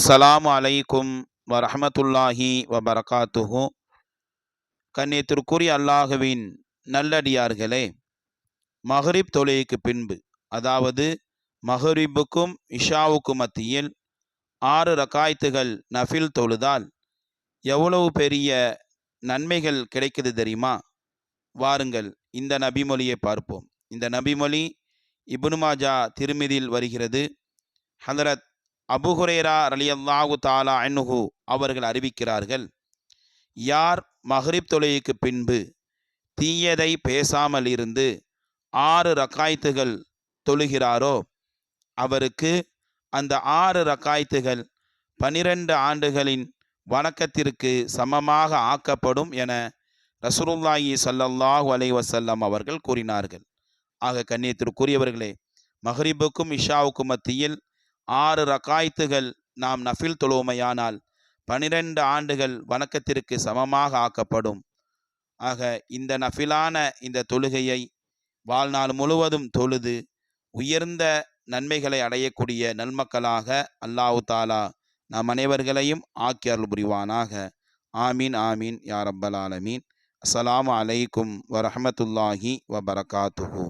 அஸ்ஸலாமு அலைக்கும் வரஹமத்துல்லாஹி வபரகாத்துஹு. கண்ணியத்திற்குரிய அல்லாஹுவின் நல்லடியார்களே, மஹ்ரிப் தொழுகைக்கு பின்பு, அதாவது மஹ்ரிபுக்கும் இஷாவுக்கும் மத்தியில் 6 ரக்காய்த்துகள் நஃபில் தொழுதால் எவ்வளவு பெரிய நன்மைகள் கிடைக்குது தெரியுமா? வாருங்கள் இந்த நபிமொழியை பார்ப்போம். இந்த நபிமொழி இப்னு மாஜா திருமிதியில் வருகிறது. ஹதரத் அபூ ஹுரைரா ரலியல்லாஹு தஆலா அன்ஹு அவர்கள் அறிவிக்கிறார்கள், யார் மஹ்ரிப் தொழுகைக்கு பின்பு தீயதை பேசாமல் இருந்து 6 ரக்காய்த்துகள் தொழுகிறாரோ அவருக்கு அந்த 6 ரக்காய்த்துகள் 12 ஆண்டுகளின் வணக்கத்திற்கு சமமாக ஆக்கப்படும் என ரசூலுல்லாஹி ஸல்லல்லாஹு அலைஹி வஸல்லம் அவர்கள் கூறினார்கள். ஆக கண்ணியத்திற்குரியவர்களே, மஹ்ரிபுக்கும் இஷாவுக்கும் மத்தியில் 6 ரக்காய்த்துகள் நாம் நஃபில் தொழுமையானால் 12 ஆண்டுகள் வணக்கத்திற்கு சமமாக ஆக்கப்படும். ஆக இந்த நஃபிலான இந்த தொழுகையை வாழ்நாள் முழுவதும் தொழுது உயர்ந்த நன்மைகளை அடையக்கூடிய நல்மக்களாக அல்லாஹு தாலா நம் அனைவர்களையும் ஆக்கி அருள் புரிவானாக. ஆமீன் ஆமீன் யா ரப்பல் ஆலமீன். அஸ்ஸலாமு அலைக்கும் வரஹமத்துல்லாஹி வபரகாத்துஹு.